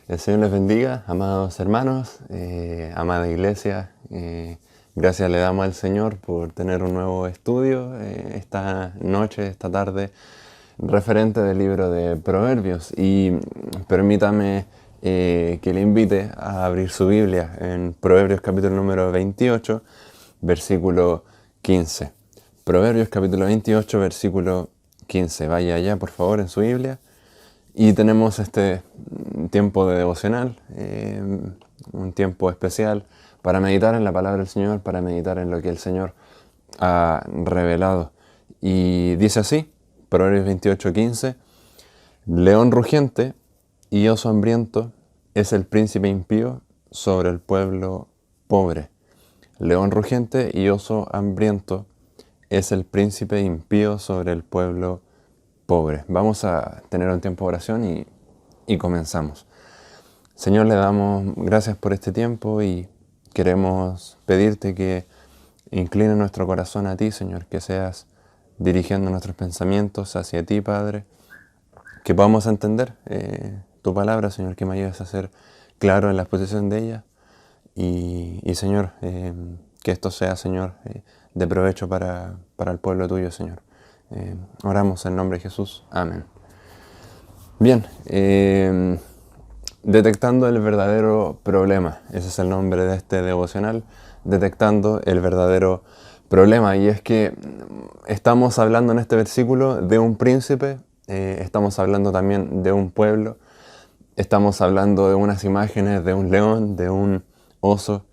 El Señor les bendiga, amados hermanos, amada iglesia. Gracias le damos al Señor por tener un nuevo estudio esta noche, esta tarde, referente del libro de Proverbios. Y permítame que le invite a abrir su Biblia en Proverbios capítulo número 28, versículo 15. Proverbios capítulo 28, versículo 15. Vaya allá, por favor, en su Biblia. Y tenemos este tiempo de devocional, un tiempo especial para meditar en la palabra del Señor, para meditar en lo que el Señor ha revelado. Y dice así, Proverbios 28:15, león rugiente y oso hambriento es el príncipe impío sobre el pueblo pobre. León rugiente y oso hambriento es el príncipe impío sobre el pueblo pobre. Vamos a tener un tiempo de oración y comenzamos. Señor, le damos gracias por este tiempo y queremos pedirte que incline nuestro corazón a ti, Señor, que seas dirigiendo nuestros pensamientos hacia ti, Padre, que podamos entender tu palabra, Señor, que me ayudes a ser claro en la exposición de ella y Señor, que esto sea, Señor, de provecho para el pueblo tuyo, Señor. Oramos en nombre de Jesús. Amén. Bien, detectando el verdadero problema. Ese es el nombre de este devocional, detectando el verdadero problema. Y es que estamos hablando en este versículo de un príncipe, estamos hablando también de un pueblo, estamos hablando de unas imágenes de un león, de un oso,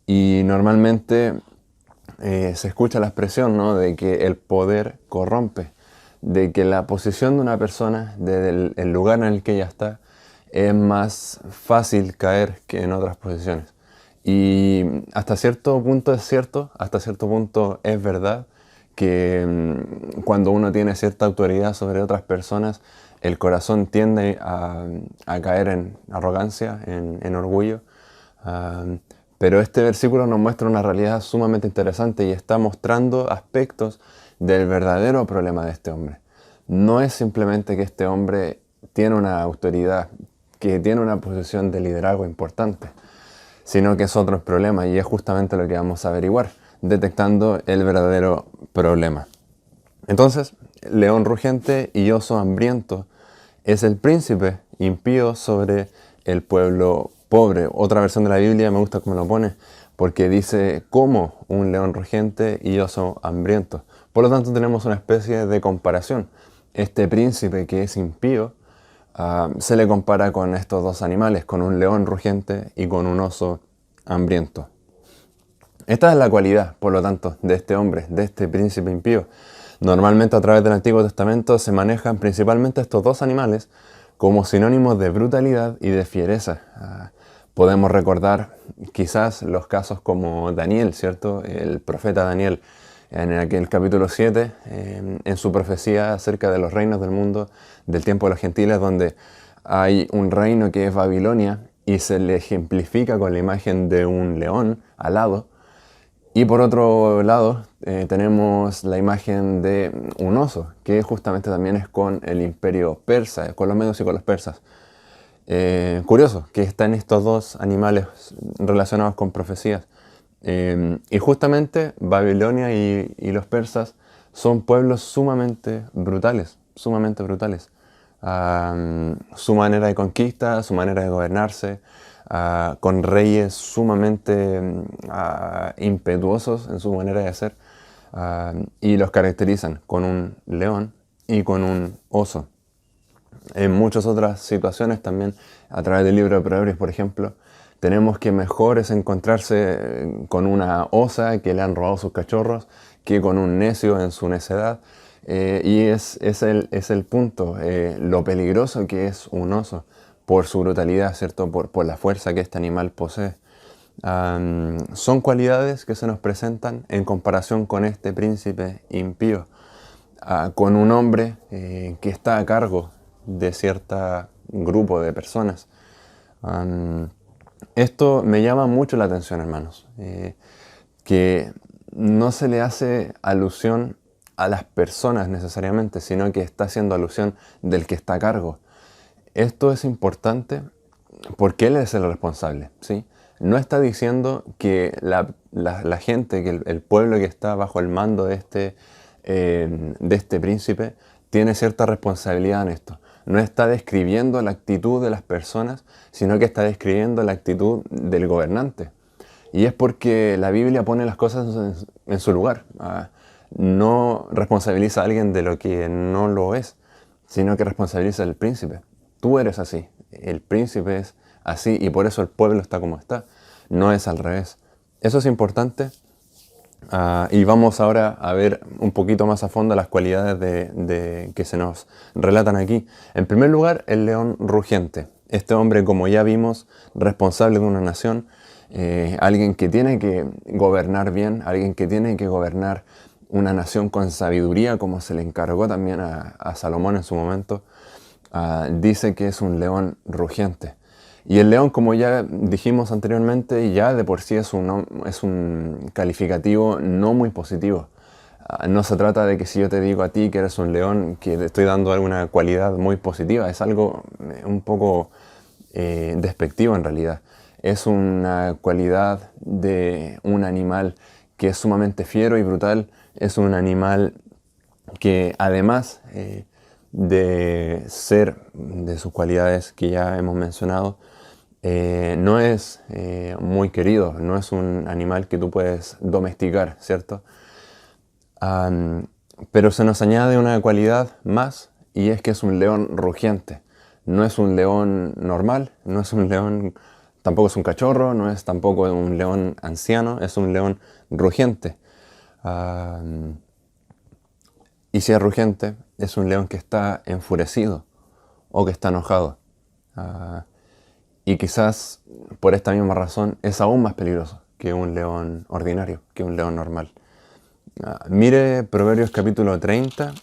y normalmente se escucha la expresión, ¿no?, de que el poder corrompe, de que la posición de una persona, del el lugar en el que ella está, es más fácil caer que en otras posiciones. Y hasta cierto punto es cierto, hasta cierto punto es verdad que cuando uno tiene cierta autoridad sobre otras personas, el corazón tiende a caer en arrogancia, en orgullo. Pero este versículo nos muestra una realidad sumamente interesante y está mostrando aspectos del verdadero problema de este hombre. No es simplemente que este hombre tiene una autoridad, que tiene una posición de liderazgo importante, sino que es otro problema y es justamente lo que vamos a averiguar, detectando el verdadero problema. Entonces, león rugiente y oso hambriento es el príncipe impío sobre el pueblo pobre. Otra versión de la Biblia me gusta cómo lo pone, porque dice como un león rugiente y oso hambriento. Por lo tanto, tenemos una especie de comparación. Este príncipe que es impío se le compara con estos dos animales, con un león rugiente y con un oso hambriento. Esta es la cualidad, por lo tanto, de este hombre, de este príncipe impío. Normalmente a través del Antiguo Testamento se manejan principalmente estos dos animales como sinónimos de brutalidad y de fiereza. Podemos recordar quizás los casos como Daniel, ¿cierto? El profeta Daniel, en aquel capítulo 7, en su profecía acerca de los reinos del mundo, del tiempo de los gentiles, donde hay un reino que es Babilonia y se le ejemplifica con la imagen de un león alado. Y por otro lado, tenemos la imagen de un oso, que justamente también es con el imperio persa, con los medios y con los persas. Curioso que están estos dos animales relacionados con profecías. Y justamente Babilonia y los persas son pueblos sumamente brutales, sumamente brutales. Su manera de conquista, su manera de gobernarse, con reyes sumamente impetuosos en su manera de ser, y los caracterizan con un león y con un oso. En muchas otras situaciones también, a través del libro de Proverbios, por ejemplo, tenemos que mejor es encontrarse con una osa que le han robado sus cachorros que con un necio en su necedad. Y es el punto, lo peligroso que es un oso por su brutalidad, ¿cierto? Por la fuerza que este animal posee. Son cualidades que se nos presentan en comparación con este príncipe impío, con un hombre que está a cargo de cierto grupo de personas. Esto me llama mucho la atención, hermanos, que no se le hace alusión a las personas necesariamente, sino que está haciendo alusión del que está a cargo. Esto es importante porque Él es el responsable, ¿sí? No está diciendo que la gente, que el pueblo que está bajo el mando de este príncipe, tiene cierta responsabilidad en esto. No está describiendo la actitud de las personas, sino que está describiendo la actitud del gobernante. Y es porque la Biblia pone las cosas en su lugar. No responsabiliza a alguien de lo que no lo es, sino que responsabiliza al príncipe. Tú eres así, el príncipe es así y por eso el pueblo está como está. No es al revés. Eso es importante. Y vamos ahora a ver un poquito más a fondo las cualidades que se nos relatan aquí. En primer lugar, el león rugiente. Este hombre, como ya vimos, responsable de una nación, alguien que tiene que gobernar bien, alguien que tiene que gobernar una nación con sabiduría, como se le encargó también a Salomón en su momento, dice que es un león rugiente. Y el león, como ya dijimos anteriormente, ya de por sí es un calificativo no muy positivo. No se trata de que si yo te digo a ti que eres un león, que te estoy dando alguna cualidad muy positiva. Es algo un poco despectivo en realidad. Es una cualidad de un animal que es sumamente fiero y brutal. Es un animal que además de ser de sus cualidades que ya hemos mencionado, no es muy querido, no es un animal que tú puedes domesticar, ¿cierto? Pero se nos añade una cualidad más y es que es un león rugiente. No es un león normal, no es un león, tampoco es un cachorro, no es tampoco un león anciano, es un león rugiente. Y si es rugiente, es un león que está enfurecido o que está enojado. Y quizás por esta misma razón es aún más peligroso que un león ordinario, que un león normal. Mire Proverbios capítulo 30,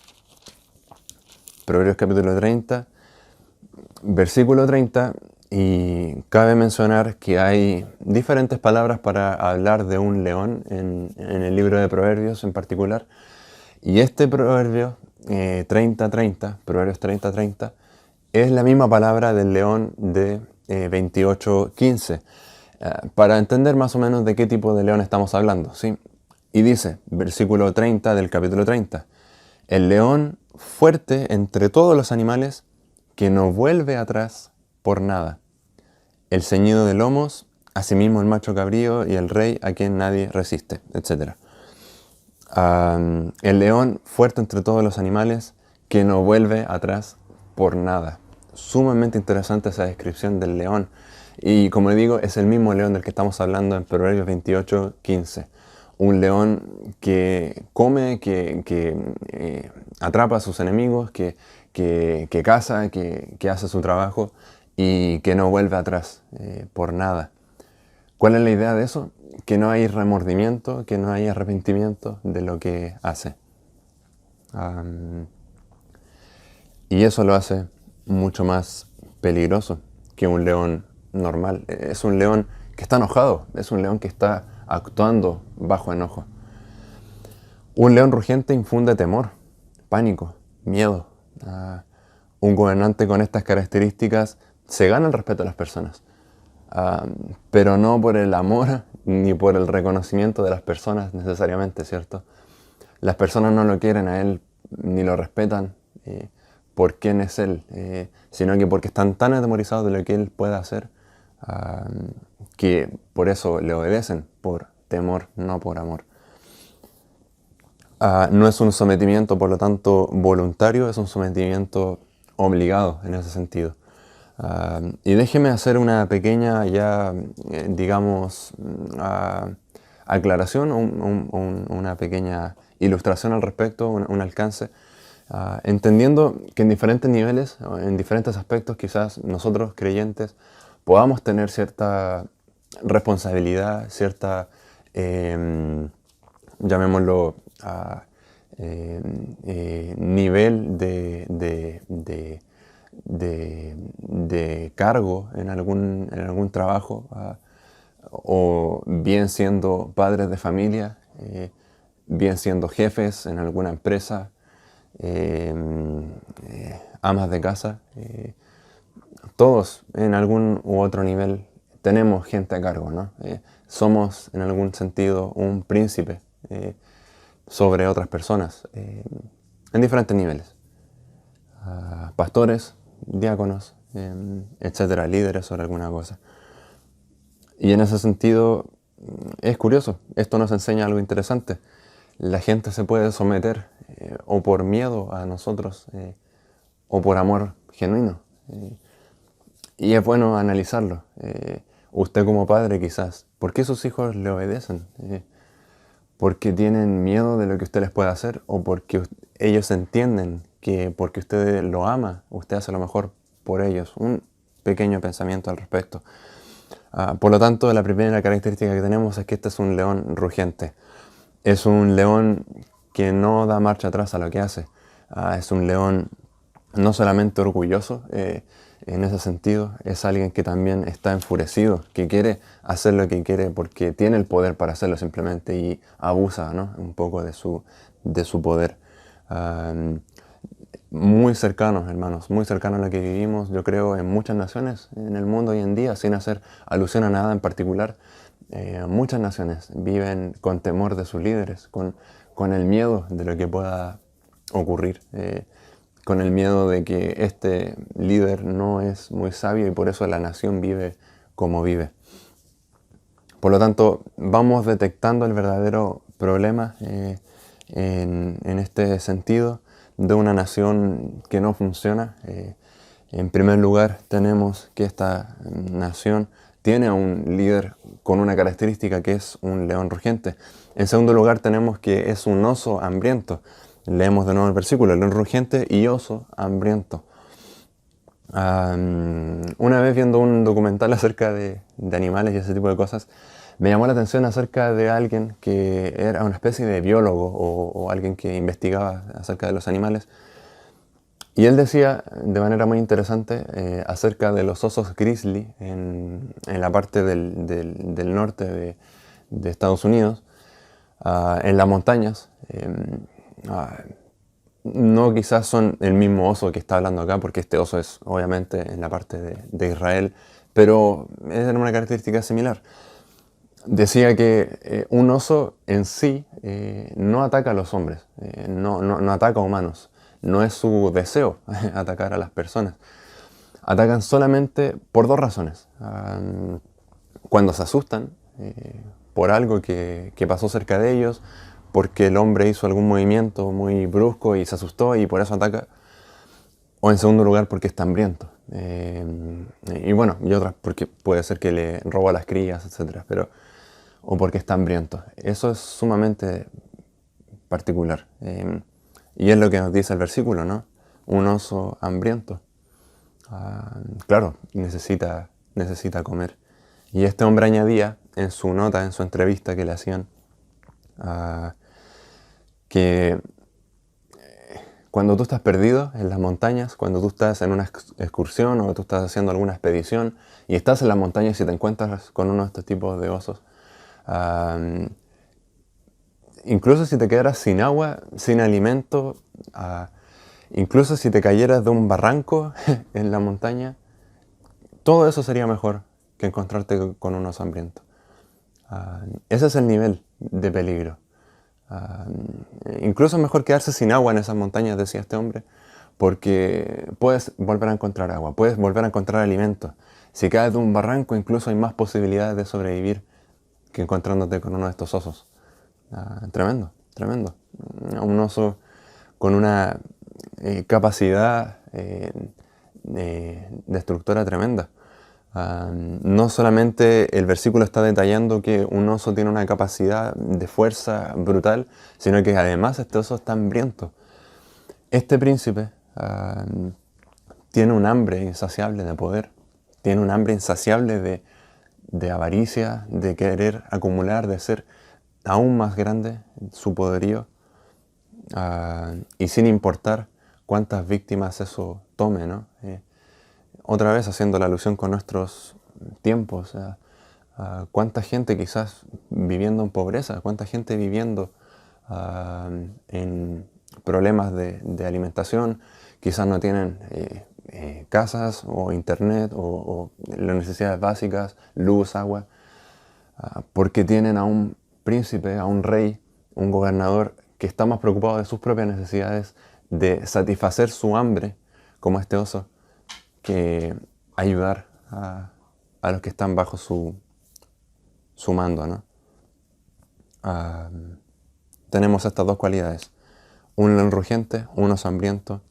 versículo 30, y cabe mencionar que hay diferentes palabras para hablar de un león en el libro de Proverbios en particular. Y este proverbio 30:30, Proverbios 30:30, es la misma palabra del león de 28:15, para entender más o menos de qué tipo de león estamos hablando, ¿sí? Y dice, versículo 30 del capítulo 30, el león fuerte entre todos los animales que no vuelve atrás por nada. El ceñido de lomos, asimismo el macho cabrío y el rey a quien nadie resiste, etc. El león fuerte entre todos los animales que no vuelve atrás por nada. Sumamente interesante esa descripción del león. Y como le digo, es el mismo león del que estamos hablando en Proverbios 28:15. Un león que come, que atrapa a sus enemigos, que caza, que hace su trabajo y que no vuelve atrás por nada. ¿Cuál es la idea de eso? Que no hay remordimiento, que no hay arrepentimiento de lo que hace. Y eso lo hace mucho más peligroso que un león normal. Es un león que está enojado, es un león que está actuando bajo enojo. Un león rugiente infunde temor, pánico, miedo. Un gobernante con estas características se gana el respeto de las personas, pero no por el amor ni por el reconocimiento de las personas necesariamente, ¿cierto? Las personas no lo quieren a él ni lo respetan por quién es él, sino que porque están tan atemorizados de lo que él pueda hacer, que por eso le obedecen, por temor, no por amor. No es un sometimiento, por lo tanto, voluntario, es un sometimiento obligado en ese sentido. Y déjeme hacer una pequeña, ya, digamos, aclaración, una pequeña ilustración al respecto, un alcance, entendiendo que en diferentes niveles, en diferentes aspectos, quizás nosotros creyentes podamos tener cierta responsabilidad, cierta, llamémoslo, nivel de cargo en algún trabajo, o bien siendo padres de familia, bien siendo jefes en alguna empresa, amas de casa, todos en algún u otro nivel tenemos gente a cargo, ¿no? Somos en algún sentido un príncipe sobre otras personas en diferentes niveles. Pastores, diáconos, etcétera, líderes sobre alguna cosa. Y en ese sentido es curioso, esto nos enseña algo interesante. La gente se puede someter o por miedo a nosotros o por amor genuino. Y es bueno analizarlo. Usted como padre quizás, ¿por qué sus hijos le obedecen? ¿Porque tienen miedo de lo que usted les pueda hacer? ¿O porque ellos entienden que porque usted lo ama, usted hace lo mejor por ellos? Un pequeño pensamiento al respecto. Por lo tanto, la primera característica que tenemos es que este es un león rugiente. Es un león que no da marcha atrás a lo que hace. Es un león no solamente orgulloso, en ese sentido, es alguien que también está enfurecido, que quiere hacer lo que quiere porque tiene el poder para hacerlo simplemente y abusa, ¿no? Un poco de su poder. Muy cercanos, hermanos, muy cercanos a lo que vivimos, yo creo, en muchas naciones en el mundo hoy en día, sin hacer alusión a nada en particular. Muchas naciones viven con temor de sus líderes, con el miedo de lo que pueda ocurrir, con el miedo de que este líder no es muy sabio y por eso la nación vive como vive. Por lo tanto, vamos detectando el verdadero problema en este sentido de una nación que no funciona. En primer lugar, tenemos que esta nación tiene a un líder con una característica que es un león rugiente. En segundo lugar, tenemos que es un oso hambriento. Leemos de nuevo el versículo, león rugiente y oso hambriento. Una vez viendo un documental acerca de animales y ese tipo de cosas, me llamó la atención acerca de alguien que era una especie de biólogo o alguien que investigaba acerca de los animales. Y él decía de manera muy interesante acerca de los osos grizzly en la parte del norte de Estados Unidos, en las montañas. No quizás son el mismo oso que está hablando acá, porque este oso es obviamente en la parte de Israel, pero es una característica similar. Decía que un oso en sí no ataca a los hombres, no ataca a humanos, no es su deseo atacar a las personas. Atacan solamente por dos razones. Cuando se asustan por algo que pasó cerca de ellos, porque el hombre hizo algún movimiento muy brusco y se asustó y por eso ataca. O en segundo lugar porque está hambriento. Y bueno, y otras porque puede ser que le robó a las crías, etc. O porque está hambriento. Eso es sumamente particular. Y es lo que nos dice el versículo, ¿no? Un oso hambriento. Claro, necesita comer. Y este hombre añadía en su nota, en su entrevista que le hacían, que cuando tú estás perdido en las montañas, cuando tú estás en una excursión o tú estás haciendo alguna expedición y estás en las montañas y te encuentras con uno de estos tipos de osos, incluso si te quedaras sin agua, sin alimento, incluso si te cayeras de un barranco en la montaña, todo eso sería mejor que encontrarte con un oso hambriento. Ese es el nivel de peligro. Incluso es mejor quedarse sin agua en esas montañas, decía este hombre, porque puedes volver a encontrar agua, puedes volver a encontrar alimento. Si caes de un barranco, incluso hay más posibilidades de sobrevivir que encontrándote con uno de estos osos. Tremendo, tremendo. Un oso con una capacidad destructora tremenda. No solamente el versículo está detallando que un oso tiene una capacidad de fuerza brutal, sino que además este oso está hambriento. Este príncipe tiene un hambre insaciable de poder, tiene un hambre insaciable de avaricia, de querer acumular, de ser aún más grande su poderío, y sin importar cuántas víctimas eso tome, ¿no? Otra vez haciendo la alusión con nuestros tiempos, cuánta gente quizás viviendo en pobreza, cuánta gente viviendo en problemas de alimentación, quizás no tienen casas o internet o las necesidades básicas, luz, agua, porque tienen a un príncipe, a un rey, un gobernador que está más preocupado de sus propias necesidades, de satisfacer su hambre, como este oso, que ayudar a los que están bajo su mando, ¿no? Tenemos estas dos cualidades. Un león rugiente, un oso hambriento.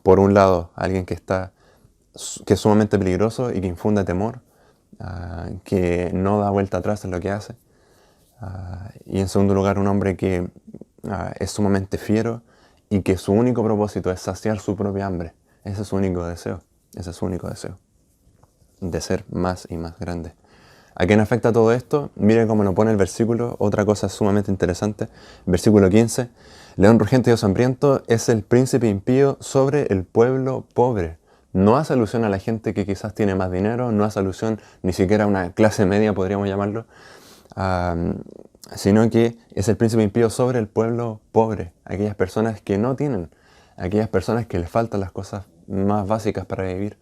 Por un lado, alguien que es sumamente peligroso y que infunde temor, que no da vuelta atrás en lo que hace. Y en segundo lugar, un hombre que es sumamente fiero y que su único propósito es saciar su propia hambre. Ese es su único deseo. Ese es su único deseo. De ser más y más grande. ¿A quién afecta todo esto? Miren cómo lo pone el versículo. Otra cosa sumamente interesante. Versículo 15. León rugiente y oso hambriento es el príncipe impío sobre el pueblo pobre. No hace alusión a la gente que quizás tiene más dinero, no hace alusión ni siquiera a una clase media, podríamos llamarlo, sino que es el príncipe impío sobre el pueblo pobre, aquellas personas que no tienen, aquellas personas que les faltan las cosas más básicas para vivir.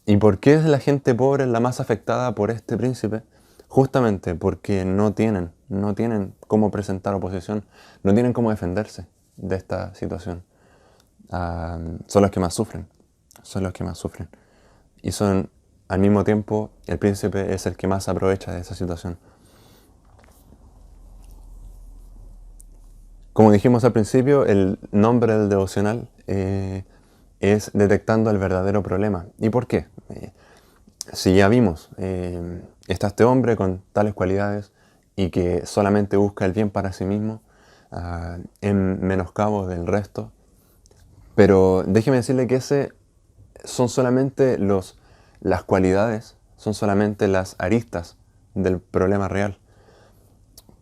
¿Y por qué es la gente pobre la más afectada por este príncipe? Justamente porque no tienen cómo presentar oposición, no tienen cómo defenderse de esta situación. Son los que más sufren, son los que más sufren. Y son, al mismo tiempo, el príncipe es el que más aprovecha de esa situación. Como dijimos al principio, el nombre del devocional es detectando el verdadero problema. ¿Y por qué? Si ya vimos, está este hombre con tales cualidades y que solamente busca el bien para sí mismo, en menoscabo del resto. Pero déjeme decirle que ese son solamente las cualidades, son solamente las aristas del problema real.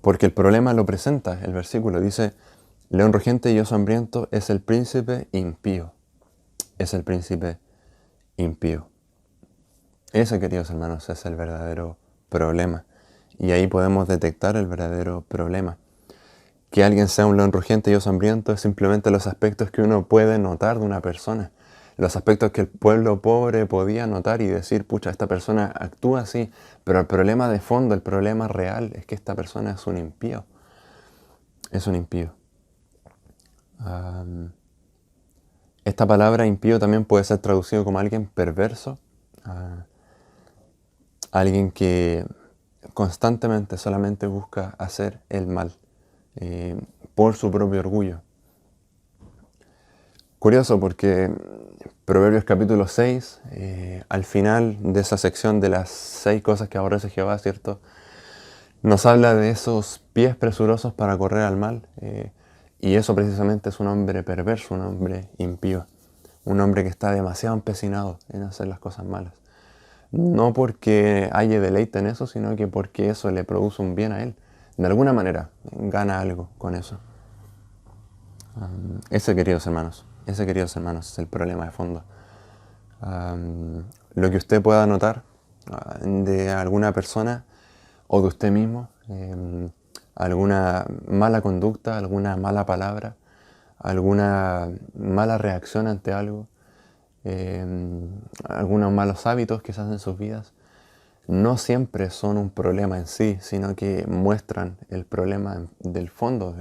Porque el problema lo presenta el versículo. Dice, león rugiente y oso hambriento es el príncipe impío. Es el príncipe impío. Ese, queridos hermanos, es el verdadero problema. Y ahí podemos detectar el verdadero problema. Que alguien sea un león rugiente y oso hambriento es simplemente los aspectos que uno puede notar de una persona. Los aspectos que el pueblo pobre podía notar y decir, pucha, esta persona actúa así. Pero el problema de fondo, el problema real, es que esta persona es un impío. Es un impío. Esta palabra impío también puede ser traducido como alguien perverso. Alguien que constantemente solamente busca hacer el mal por su propio orgullo. Curioso porque Proverbios capítulo 6, al final de esa sección de las 6 cosas que aborrece Jehová, ¿cierto? Nos habla de esos pies presurosos para correr al mal, y eso precisamente es un hombre perverso, un hombre impío, un hombre que está demasiado empecinado en hacer las cosas malas. No porque haya deleite en eso, sino que porque eso le produce un bien a él. De alguna manera gana algo con eso. Ese, queridos hermanos, es el problema de fondo. Lo que usted pueda notar de alguna persona o de usted mismo, alguna mala conducta, alguna mala palabra, alguna mala reacción ante algo, algunos malos hábitos que se hacen en sus vidas, no siempre son un problema en sí, sino que muestran el problema del fondo.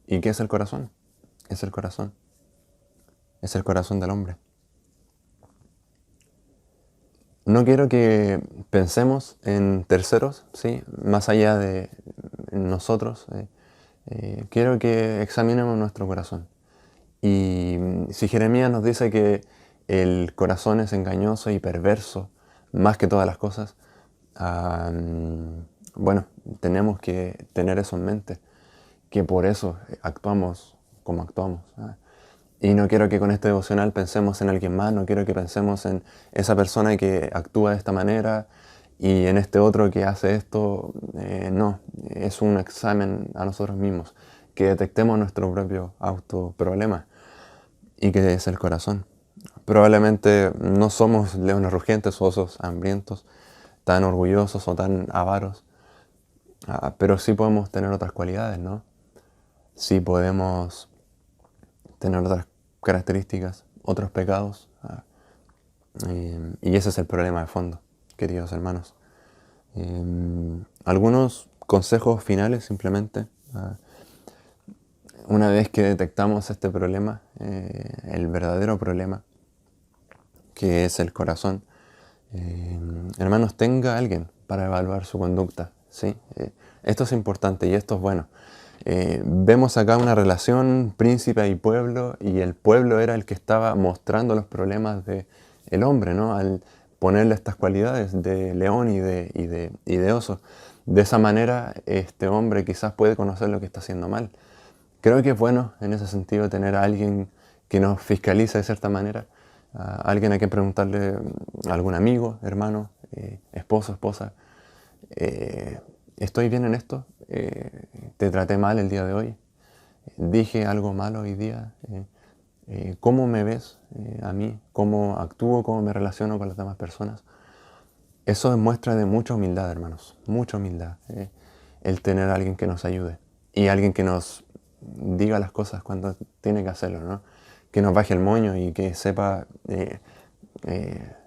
¿Y qué es el corazón? Es el corazón. Es el corazón del hombre. No quiero que pensemos en terceros, ¿sí? Más allá de nosotros. Quiero que examinemos nuestro corazón. Y si Jeremías nos dice que el corazón es engañoso y perverso, más que todas las cosas, bueno, tenemos que tener eso en mente, que por eso actuamos como actuamos. Y no quiero que con este devocional pensemos en alguien más, no quiero que pensemos en esa persona que actúa de esta manera y en este otro que hace esto. No, es un examen a nosotros mismos, que detectemos nuestro propio autoproblema y que es el corazón. Probablemente no somos leones rugientes, osos hambrientos, tan orgullosos o tan avaros, pero sí podemos tener otras cualidades, ¿no? Sí podemos tener otras características, otros pecados, Y ese es el problema de fondo, queridos hermanos. Algunos consejos finales simplemente. Una vez que detectamos este problema, el verdadero problema, que es el corazón, hermanos, tenga alguien para evaluar su conducta, ¿sí? Esto es importante y esto es bueno. Vemos acá una relación príncipe y pueblo, y el pueblo era el que estaba mostrando los problemas del hombre, ¿no? Al ponerle estas cualidades de león y de oso. De esa manera, este hombre quizás puede conocer lo que está haciendo mal. Creo que es bueno en ese sentido tener a alguien que nos fiscalice de cierta manera, a alguien a quien preguntarle, a algún amigo, hermano, esposo, esposa, ¿estoy bien en esto? ¿Te traté mal el día de hoy? ¿Dije algo malo hoy día? ¿Cómo me ves a mí? ¿Cómo actúo? ¿Cómo me relaciono con las demás personas? Eso demuestra de mucha humildad, hermanos, mucha humildad, el tener a alguien que nos ayude y alguien que nos diga las cosas cuando tiene que hacerlo, ¿no? Que nos baje el moño y que sepa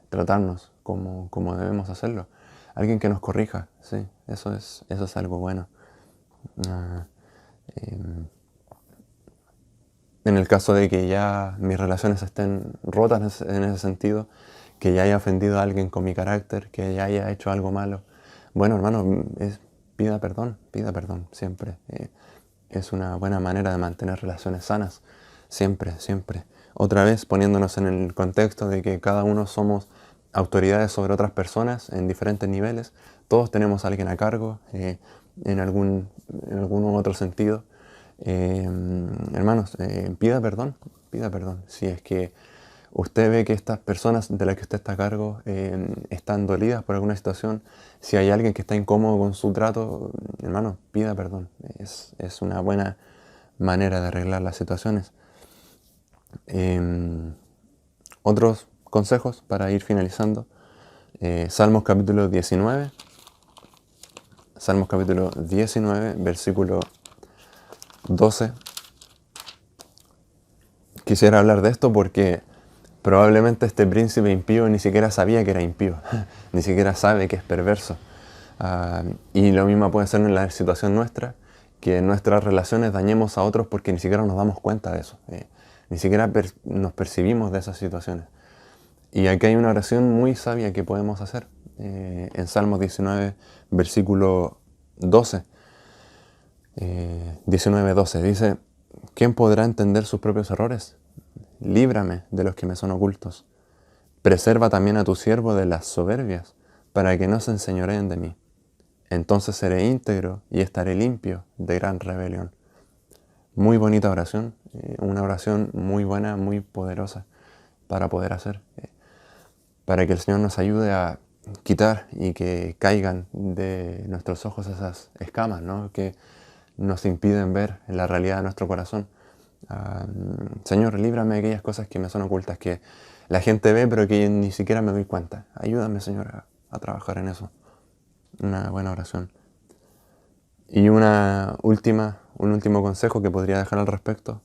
tratarnos como debemos hacerlo. Alguien que nos corrija, sí, eso es algo bueno. Ah, em, en el caso de que ya mis relaciones estén rotas en ese sentido, que ya haya ofendido a alguien con mi carácter, que ya haya hecho algo malo, bueno, hermano, pida perdón, siempre. Es una buena manera de mantener relaciones sanas, siempre, siempre. Otra vez poniéndonos en el contexto de que cada uno somos autoridades sobre otras personas en diferentes niveles, todos tenemos a alguien a cargo en algún otro sentido. Hermanos, pida perdón. Si es que usted ve que estas personas de las que usted está a cargo están dolidas por alguna situación, si hay alguien que está incómodo con su trato, hermano, pida perdón. Es una buena manera de arreglar las situaciones. Otros consejos para ir finalizando. Salmos capítulo 19. Salmos capítulo 19, versículo 12. Quisiera hablar de esto porque probablemente este príncipe impío ni siquiera sabía que era impío, ni siquiera sabe que es perverso. Y lo mismo puede ser en la situación nuestra, que en nuestras relaciones dañemos a otros porque ni siquiera nos damos cuenta de eso, ni siquiera nos percibimos de esas situaciones. Y aquí hay una oración muy sabia que podemos hacer en Salmos 19, versículo 12. 19:12 dice: ¿quién podrá entender sus propios errores? Líbrame de los que me son ocultos. Preserva también a tu siervo de las soberbias, para que no se enseñoreen de mí. Entonces seré íntegro y estaré limpio de gran rebelión. Muy bonita oración, una oración muy buena, muy poderosa para poder hacer, para que el Señor nos ayude a quitar y que caigan de nuestros ojos esas escamas, ¿no? Que nos impiden ver la realidad de nuestro corazón. Señor, líbrame de aquellas cosas que me son ocultas, que la gente ve pero que ni siquiera me doy cuenta. Ayúdame, Señor, a trabajar en eso. Una buena oración. Y un último consejo que podría dejar al respecto.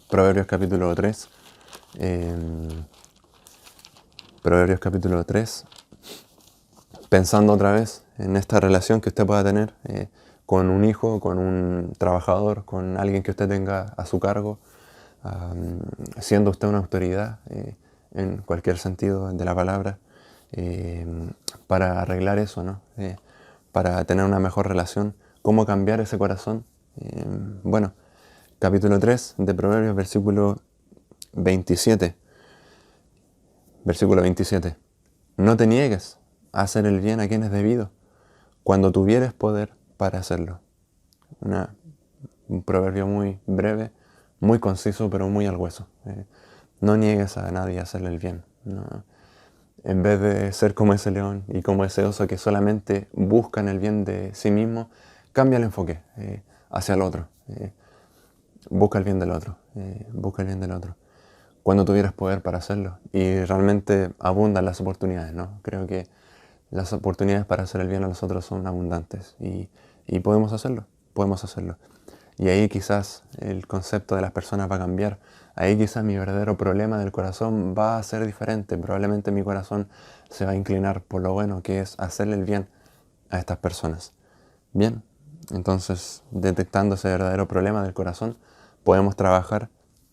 Proverbios capítulo 3. Proverbios capítulo 3. Pensando otra vez en esta relación que usted pueda tener con un hijo, con un trabajador, con alguien que usted tenga a su cargo, siendo usted una autoridad en cualquier sentido de la palabra, para arreglar eso, ¿no? Para tener una mejor relación, cómo cambiar ese corazón. Bueno, capítulo 3 de Proverbios, versículo 27. Versículo 27. No te niegues a hacer el bien a quien es debido, cuando tuvieres poder para hacerlo. Un proverbio muy breve, muy conciso, pero muy al hueso. No niegues a nadie a hacerle el bien. No. En vez de ser como ese león y como ese oso que solamente buscan el bien de sí mismo, cambia el enfoque hacia el otro. Busca el bien del otro. Busca el bien del otro. Cuando tuvieras poder para hacerlo. Y realmente abundan las oportunidades, ¿no? Creo que las oportunidades para hacer el bien a los otros son abundantes y podemos hacerlo, podemos hacerlo. Y ahí quizás el concepto de las personas va a cambiar. Ahí quizás mi verdadero problema del corazón va a ser diferente. Probablemente mi corazón se va a inclinar por lo bueno, que es hacerle el bien a estas personas. Bien, entonces detectando ese verdadero problema del corazón, podemos trabajar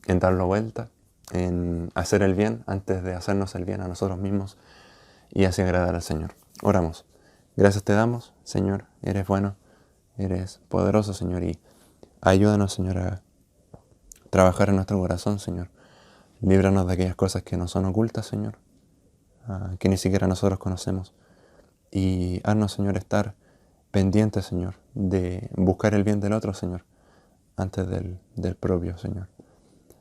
en darlo vuelta, en hacer el bien antes de hacernos el bien a nosotros mismos y así agradar al Señor. Oramos. Gracias te damos, Señor, eres bueno, eres poderoso, Señor, y ayúdanos, Señor, a trabajar en nuestro corazón, Señor. Líbranos de aquellas cosas que nos son ocultas, Señor, que ni siquiera nosotros conocemos. Y haznos, Señor, estar pendientes, Señor, de buscar el bien del otro, Señor, antes del propio, Señor.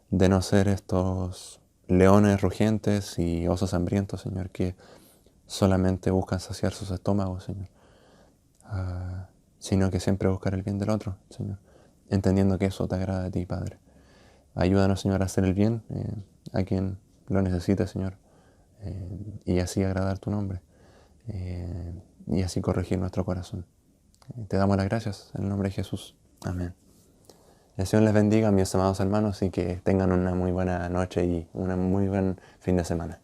De no ser estos leones rugientes y osos hambrientos, Señor, que solamente buscan saciar sus estómagos, Señor, sino que siempre buscar el bien del otro, Señor, entendiendo que eso te agrada a ti, Padre. Ayúdanos, Señor, a hacer el bien a quien lo necesite, Señor, y así agradar tu nombre, y así corregir nuestro corazón. Te damos las gracias en el nombre de Jesús. Amén. El Señor les bendiga, mis amados hermanos, y que tengan una muy buena noche y un muy buen fin de semana.